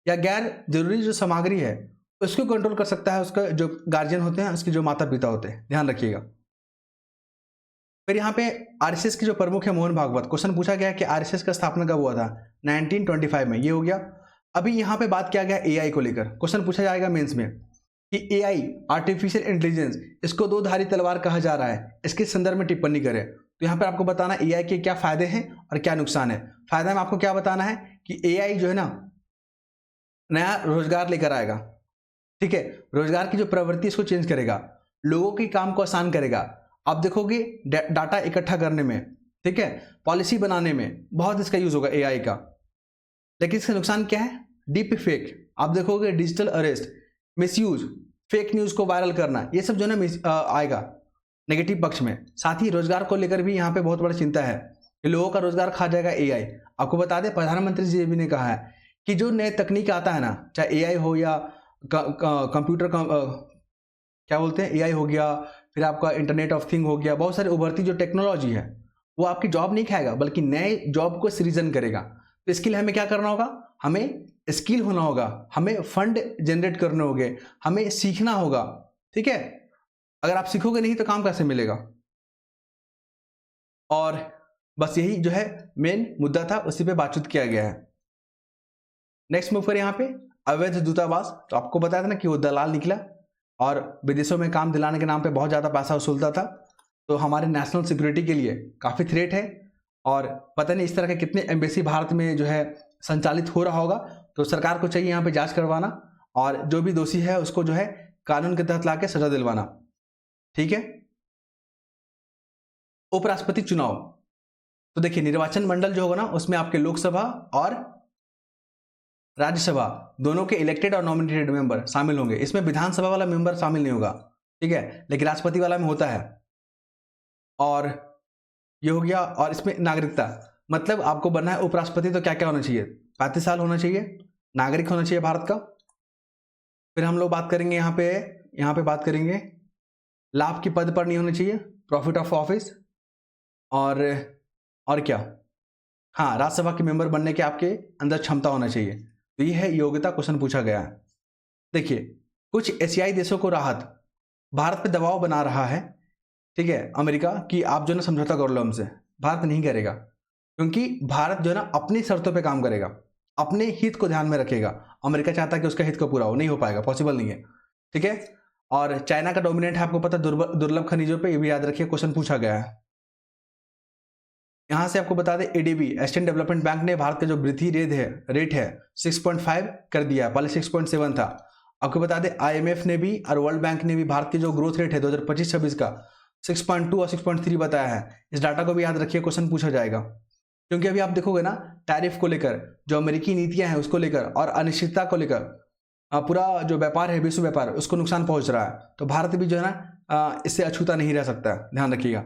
या गैर जरूरी जो सामग्री है उसको कंट्रोल कर सकता है उसका जो गार्जियन होते हैं, उसके जो माता पिता होते हैं, ध्यान रखिएगा। फिर यहाँ पे आरएसएस के जो प्रमुख है मोहन भागवत, क्वेश्चन पूछा गया कि आरएसएस का स्थापना कब हुआ था, 1925 में, ये हो गया। अभी यहाँ पे बात किया गया एआई को लेकर, क्वेश्चन पूछा जाएगा मेंस में कि एआई, आर्टिफिशियल इंटेलिजेंस, इसको दो धारी तलवार कहा जा रहा है, इसके संदर्भ में टिप्पणी करें। तो यहाँ पर आपको बताना एआई के क्या फायदे हैं और क्या नुकसान है। फायदा में आपको क्या बताना है कि एआई जो है ना नया रोजगार लेकर आएगा, ठीक है। रोजगार की जो प्रवृत्ति इसको चेंज करेगा, लोगों के काम को आसान करेगा। आप देखोगे डाटा इकट्ठा करने में, ठीक है, पॉलिसी बनाने में बहुत इसका यूज होगा एआई का। लेकिन इसका नुकसान क्या है, डीप फेक, आप देखोगे digital arrest, misuse, fake news को वायरल करना, ये सब जो है ना आएगा नेगेटिव पक्ष में। साथ ही रोजगार को लेकर भी यहाँ पे बहुत बड़ी चिंता है कि लोगों का रोजगार खा जाएगा एआई। आपको बता दें, प्रधानमंत्री जी भी ने कहा है कि जो नए तकनीक आता है ना, चाहे एआई हो या कंप्यूटर क्या बोलते हैं, एआई हो गया, फिर आपका इंटरनेट ऑफ थिंग हो गया, बहुत सारी उभरती जो टेक्नोलॉजी है वो आपकी जॉब नहीं खाएगा बल्कि नए जॉब को सृजन करेगा। तो इसके लिए हमें क्या करना होगा, हमें स्किल होना होगा, हमें फंड जनरेट करने होंगे, हमें सीखना होगा, ठीक है। अगर आप सीखोगे नहीं तो काम कैसे मिलेगा। और बस यही जो है मेन मुद्दा था, उसी पे बातचीत किया गया है। नेक्स्ट मूव करें यहाँ पे अवैध दूतावास। तो आपको बताया था ना कि वो दलाल निकला और विदेशों में काम दिलाने के नाम पे बहुत ज़्यादा पैसा वसूलता था। तो हमारे नेशनल सिक्योरिटी के लिए काफ़ी थ्रेट है और पता नहीं इस तरह के कितने एम्बेसी भारत में जो है संचालित हो रहा होगा। तो सरकार को चाहिए यहाँ पे जांच करवाना और जो भी दोषी है उसको जो है कानून के तहत लाके सजा दिलवाना, ठीक है। उपराष्ट्रपति चुनाव, तो देखिए निर्वाचन मंडल जो होगा ना उसमें आपके लोकसभा और राज्यसभा दोनों के इलेक्टेड और नॉमिनेटेड मेंबर शामिल होंगे। इसमें विधानसभा वाला मेंबर शामिल नहीं होगा, ठीक है, लेकिन राष्ट्रपति वाला में होता है। और ये हो गया। और इसमें नागरिकता, मतलब आपको बनना है उपराष्ट्रपति तो क्या क्या होना चाहिए, 35 साल होना चाहिए, नागरिक होना चाहिए भारत का। फिर हम लोग बात करेंगे यहाँ पे बात करेंगे लाभ की पद पर नहीं होना चाहिए, प्रॉफिट ऑफ ऑफिस। और क्या, हाँ, राज्यसभा के मेंबर बनने के आपके अंदर क्षमता होना चाहिए। तो ये है योग्यता, क्वेश्चन पूछा गया है। देखिए कुछ एशियाई देशों को राहत, भारत पे दबाव बना रहा है, ठीक है, अमेरिका कि आप जो ना समझौता कर लो हमसे। भारत नहीं करेगा, क्योंकि भारत जो है ना अपनी शर्तों पे काम करेगा, अपने हित को ध्यान में रखेगा। अमेरिका चाहता है कि उसका हित को पूरा हो, नहीं हो पाएगा, पॉसिबल नहीं है, ठीक है। और चाइना का डोमिनेंट है, आपको पता, दुर्लभ खनिजों पे, ये भी याद रखिए, क्वेश्चन पूछा गया है। यहां से आपको बता दें एडीबी एशियन डेवलपमेंट बैंक ने भारत का जो वृद्धि रेट है 6.5 कर दिया, पहले 6.7 था। आपको बता दें आईएमएफ ने भी और वर्ल्ड बैंक ने भी भारत की जो ग्रोथ रेट है 2025-26 का 6.2 और 6.3 बताया है। इस डाटा को भी याद रखिए, क्वेश्चन पूछा जाएगा। क्योंकि अभी आप देखोगे ना टैरिफ को लेकर, जो अमेरिकी नीतियां हैं उसको लेकर और अनिश्चितता को लेकर पूरा जो व्यापार है, विश्व व्यापार, उसको नुकसान पहुंच रहा है। तो भारत भी जो है ना इससे अछूता नहीं रह सकता है, ध्यान रखिएगा।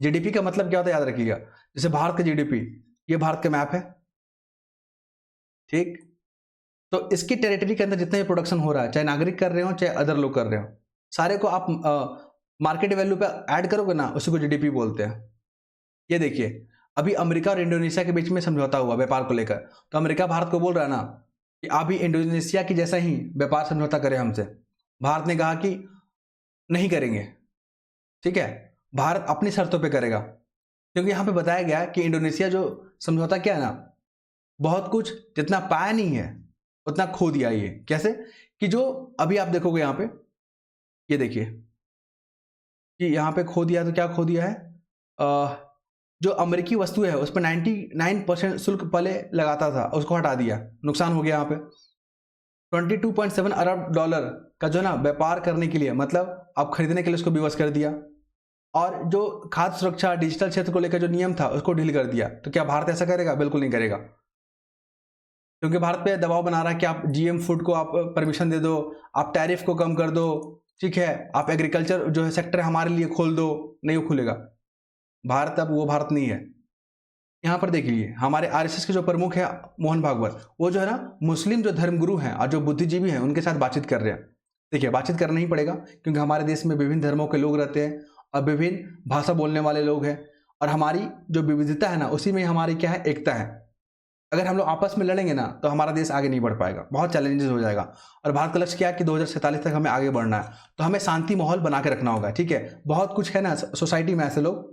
जीडीपी का मतलब क्या होता है याद रखिएगा, जैसे भारत का जीडीपी, ये भारत का मैप है, ठीक। तो इसकी टेरिटरी के अंदर जितना भी प्रोडक्शन हो रहा है, चाहे नागरिक कर रहे हो चाहे अदर लोग कर रहे हो, सारे को आप मार्केट वैल्यू पे ऐड करोगे ना, उसी को जीडीपी बोलते हैं। ये देखिए अभी अमेरिका और इंडोनेशिया के बीच में समझौता हुआ व्यापार को लेकर, तो अमेरिका भारत को बोल रहा है ना कि आप भी इंडोनेशिया की जैसा ही व्यापार समझौता करें हमसे। भारत ने कहा कि नहीं करेंगे, ठीक है, भारत अपनी शर्तों पे करेगा। क्योंकि यहां पे बताया गया कि इंडोनेशिया जो समझौता क्या है ना, बहुत कुछ जितना पाया नहीं है उतना खो दिया। ये कैसे कि जो अभी आप देखोगे यहां पे, ये देखिए कि यहां पे खो दिया, तो क्या खो दिया है, जो अमेरिकी वस्तु है उस पर 99% शुल्क पहले लगाता था, उसको हटा दिया, नुकसान हो गया। यहाँ पे 22.7 अरब डॉलर का जो ना व्यापार करने के लिए, मतलब आप खरीदने के लिए उसको विवश कर दिया। और जो खाद्य सुरक्षा डिजिटल क्षेत्र को लेकर जो नियम था उसको ढील कर दिया। तो क्या भारत ऐसा करेगा? बिल्कुल नहीं करेगा, क्योंकि भारत पे दबाव बना रहा है कि आप जीएम फूड को आप परमिशन दे दो, आप टैरिफ को कम कर दो, ठीक है, आप एग्रीकल्चर जो है सेक्टर हमारे लिए खोल दो। नहीं वो खुलेगा, भारत अब वो भारत नहीं है। यहाँ पर देख लीजिए हमारे आरएसएस के जो प्रमुख है मोहन भागवत, वो जो है ना मुस्लिम जो धर्मगुरु हैं और जो बुद्धिजीवी हैं उनके साथ बातचीत कर रहे हैं। देखिए बातचीत करना ही पड़ेगा, क्योंकि हमारे देश में विभिन्न धर्मों के लोग रहते हैं और विभिन्न भाषा बोलने वाले लोग हैं, और हमारी जो विविधता है ना उसी में हमारी क्या है, एकता है। अगर हम लोग आपस में लड़ेंगे ना तो हमारा देश आगे नहीं बढ़ पाएगा, बहुत चैलेंजेस हो जाएगा। और भारत का लक्ष्य क्या है कि 2047 तक हमें आगे बढ़ना है, तो हमें शांति माहौल बना के रखना होगा, ठीक है। बहुत कुछ है ना सोसाइटी में ऐसे लोग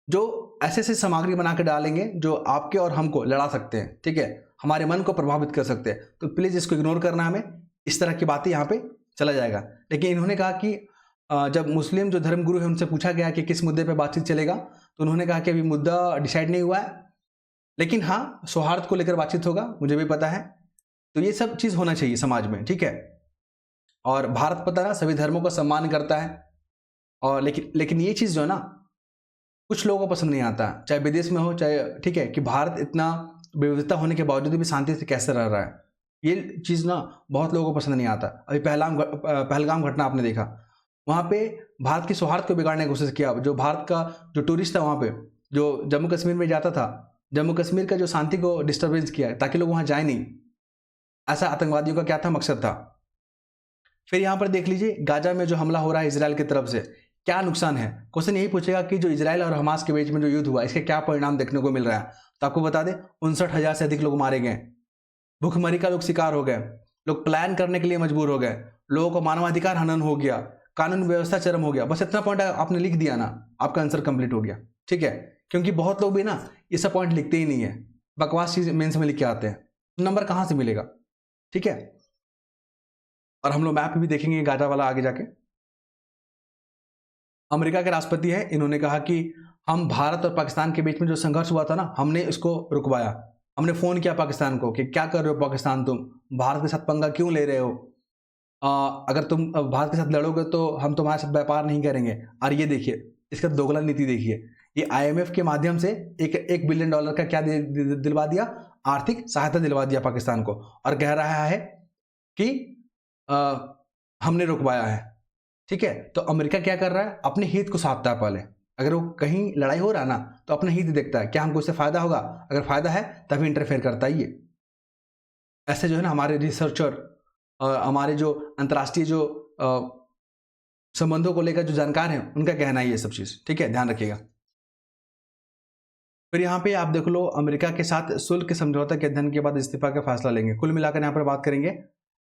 जो ऐसे ऐसे सामग्री बना के डालेंगे जो आपके और हमको लड़ा सकते हैं, ठीक है, हमारे मन को प्रभावित कर सकते हैं। तो प्लीज इसको इग्नोर करना, हमें इस तरह की बातें यहाँ पे चला जाएगा। लेकिन इन्होंने कहा कि जब मुस्लिम जो धर्मगुरु है उनसे पूछा गया कि किस मुद्दे पे बातचीत चलेगा, तो उन्होंने कहा कि अभी मुद्दा डिसाइड नहीं हुआ है, लेकिन हाँ सौहार्द को लेकर बातचीत होगा, मुझे भी पता है। तो ये सब चीज होना चाहिए समाज में, ठीक है। और भारत पता ना सभी धर्मों का सम्मान करता है, और लेकिन ये चीज जो है ना कुछ लोगों को पसंद नहीं आता, चाहे विदेश में हो चाहे, ठीक है, कि भारत इतना विविधता होने के बावजूद भी शांति से कैसे रह रहा है। ये चीज ना बहुत लोगों को पसंद नहीं आता। अभी पहलगाम घटना आपने देखा, वहां पे भारत की सौहार्द को बिगाड़ने की कोशिश किया। जो भारत का जो टूरिस्ट था वहां पे, जो जम्मू कश्मीर में जाता था, जम्मू कश्मीर का जो शांति को डिस्टर्बेंस किया ताकि लोग वहां जाए नहीं, ऐसा आतंकवादियों का क्या था, मकसद था। फिर यहां पर देख लीजिए गाजा में जो हमला हो रहा है इजराइल की तरफ से, क्या नुकसान है। क्वेश्चन यही पूछेगा कि जो इजराइल और हमास के बीच में जो युद्ध हुआ इसके क्या परिणाम देखने को मिल रहा है। तो आपको बता दें 59,000 से अधिक लोग मारे गए, भूखमरी का लोग शिकार हो गए, लोग प्लान करने के लिए मजबूर हो गए, लोगों को मानवाधिकार हनन हो गया, कानून व्यवस्था चरम हो गया। बस इतना पॉइंट आपने लिख दिया ना, आपका आंसर कंप्लीट हो गया। ठीक है, क्योंकि बहुत लोग भी ना ये सब पॉइंट लिखते ही नहीं है, बकवास चीज मेंस में लिख के आते हैं, नंबर कहां से मिलेगा। ठीक है, और हम लोग मैप भी देखेंगे गाजा वाला आगे जाके। अमेरिका के राष्ट्रपति हैं, इन्होंने कहा कि हम भारत और पाकिस्तान के बीच में जो संघर्ष हुआ था ना, हमने इसको रुकवाया। हमने फोन किया पाकिस्तान को कि क्या कर रहे हो पाकिस्तान, तुम भारत के साथ पंगा क्यों ले रहे हो, अगर तुम भारत के साथ लड़ोगे तो हम तुम्हारे साथ व्यापार नहीं करेंगे। और ये देखिए इसका दोगला नीति देखिए, ये IMF के माध्यम से एक बिलियन डॉलर का क्या दिलवा दिया, आर्थिक सहायता दिलवा दिया पाकिस्तान को, और कह रहा है कि हमने रुकवाया है। ठीक है, तो अमेरिका क्या कर रहा है, अपने हित को साधता है पहले। अगर वो कहीं लड़ाई हो रहा है ना तो अपना हित देखता है, क्या हमको इससे फायदा होगा, अगर फायदा है तभी इंटरफेयर करता है ये। ऐसे जो है ना हमारे रिसर्चर, हमारे जो अंतर्राष्ट्रीय जो संबंधों को लेकर जो जानकार हैं, उनका कहना है ये सब चीज। ठीक है, ध्यान रखिएगा। फिर यहाँ पे आप देख लो, अमेरिका के साथ शुल्क समझौता के अध्ययन के बाद इस्तीफा का फैसला लेंगे। कुल मिलाकर यहाँ पर बात करेंगे,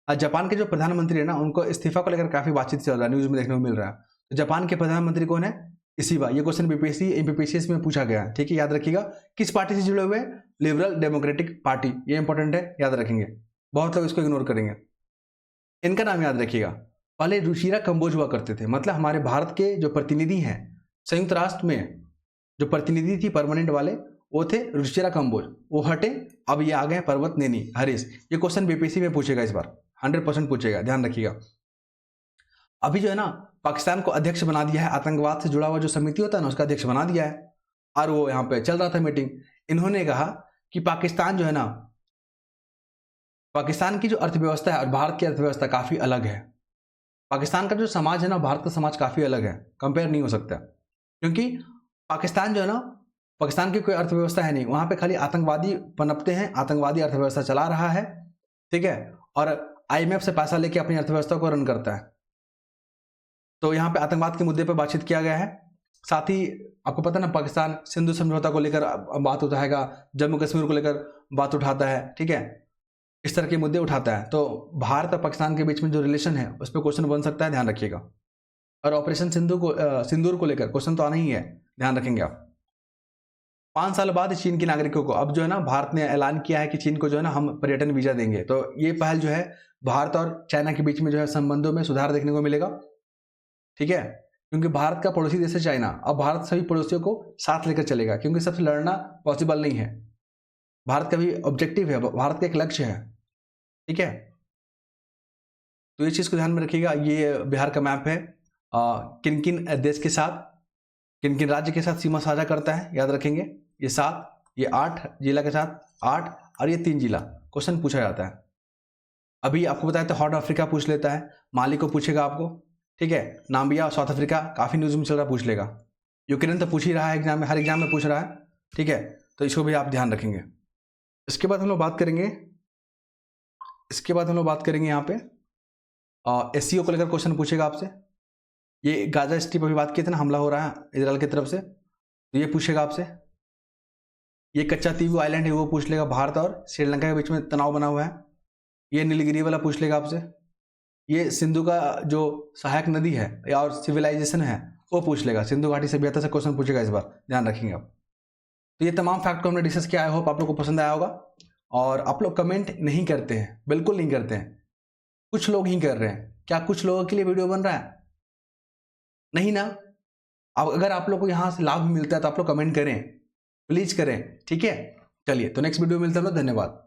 जापान के जो प्रधानमंत्री है ना, उनको इस्तीफा को लेकर काफी बातचीत चल रहा है, न्यूज में देखने को मिल रहा है। तो जापान के प्रधानमंत्री कौन है, इशिबा। ये क्वेश्चन बीपीएससी में पूछा गया है। ठीक है, याद रखिएगा। किस पार्टी से जुड़े हुए हैं, लिबरल डेमोक्रेटिक पार्टी, ये इंपॉर्टेंट है, याद रखेंगे। बहुत लोग इसको इग्नोर करेंगे। इनका नाम याद रखिएगा। पहले रुचिरा कंबोज हुआ करते थे, मतलब हमारे भारत के जो प्रतिनिधि हैं संयुक्त राष्ट्र में, जो प्रतिनिधि थी परमानेंट वाले, वो थे रुचिरा कंबोज। वो हटे, अब ये आ गए पर्वत नेनी हरीश। ये क्वेश्चन बीपीएससी में पूछेगा इस बार, 100% पूछेगा, ध्यान रखिएगा। अभी जो है ना पाकिस्तान को अध्यक्ष बना दिया है, आतंकवाद से जुड़ा हुआ जो समिति होता है ना, उसका अध्यक्ष बना दिया है। और वो यहाँ पे चल रहा था मीटिंग, इन्होंने कहा कि पाकिस्तान जो है ना, पाकिस्तान की जो अर्थव्यवस्था है और भारत की अर्थव्यवस्था काफी अलग है। पाकिस्तान का जो समाज है ना, भारत का समाज काफी अलग है, कंपेयर नहीं हो सकता। क्योंकि पाकिस्तान जो है ना, पाकिस्तान की कोई अर्थव्यवस्था है नहीं, वहां पे खाली आतंकवादी पनपते हैं, आतंकवादी अर्थव्यवस्था चला रहा है। ठीक है, और IMF से पैसा लेके अपनी अर्थव्यवस्था को रन करता है। तो यहाँ पे आतंकवाद के मुद्दे पर बातचीत किया गया है। साथ ही आपको पता ना, पाकिस्तान सिंधु समझौता को लेकर बात उठाएगा, जम्मू कश्मीर को लेकर बात उठाता है। ठीक है, इस तरह के मुद्दे उठाता है। तो भारत और पाकिस्तान के बीच में जो रिलेशन है उस पर क्वेश्चन बन सकता है, ध्यान रखिएगा। और ऑपरेशन सिंदूर को लेकर क्वेश्चन तो आना ही है, ध्यान रखेंगे आप। 5 साल बाद चीन के नागरिकों को, अब जो है ना भारत ने ऐलान किया है कि चीन को जो है ना हम पर्यटन वीजा देंगे। तो ये पहल जो है भारत और चाइना के बीच में जो है संबंधों में सुधार देखने को मिलेगा। ठीक है, क्योंकि भारत का पड़ोसी देश है चाइना, अब भारत सभी पड़ोसियों को साथ लेकर चलेगा, क्योंकि सबसे लड़ना पॉसिबल नहीं है। भारत का भी ऑब्जेक्टिव है, भारत का एक लक्ष्य है। ठीक है, तो ये चीज को ध्यान में रखिएगा। ये बिहार का मैप है, किन किन देश के साथ, किन किन राज्य के साथ सीमा साझा करता है, याद रखेंगे। ये 7, ये 8 जिला के साथ 8, और ये 3 जिला क्वेश्चन पूछा जाता है। अभी आपको बताया तो हॉर्न अफ्रीका पूछ लेता है, माली को पूछेगा आपको। ठीक है, नाम्बिया, साउथ अफ्रीका काफी न्यूज में चल रहा, पूछ लेगा। यूक्रेन तो पूछ ही रहा है एग्जाम में, हर एग्जाम में पूछ रहा है। ठीक है, तो इसको भी आप ध्यान रखेंगे। इसके बाद हम लोग बात करेंगे, यहाँ पे SCO को लेकर क्वेश्चन पूछेगा आपसे। ये गाजा स्ट्रिप अभी बात किए थे ना, हमला हो रहा है इजराइल की तरफ से, तो ये पूछेगा आपसे। ये कच्चा तीवू आइलैंड है, वो पूछ लेगा। भारत और श्रीलंका के बीच में तनाव बना हुआ है, ये नीलगिरी वाला पूछ लेगा आपसे। ये सिंधु का जो सहायक नदी है और सिविलाइजेशन है, वो पूछ लेगा। सिंधु घाटी सभ्यता से क्वेश्चन पूछेगा इस बार, ध्यान रखेंगे आप। तो ये तमाम फैक्ट को हमने डिस्कस किया। आई होप आप लोग को पसंद आया होगा। और आप लोग कमेंट नहीं करते हैं, बिल्कुल नहीं करते हैं, कुछ लोग ही कर रहे हैं। क्या कुछ लोगों के लिए वीडियो बन रहा है? नहीं ना। अब अगर आप लोग को यहां से लाभ मिलता है तो आप लोग कमेंट करें, प्लीज करें। ठीक है, चलिए तो नेक्स्ट वीडियो मिलता है। धन्यवाद।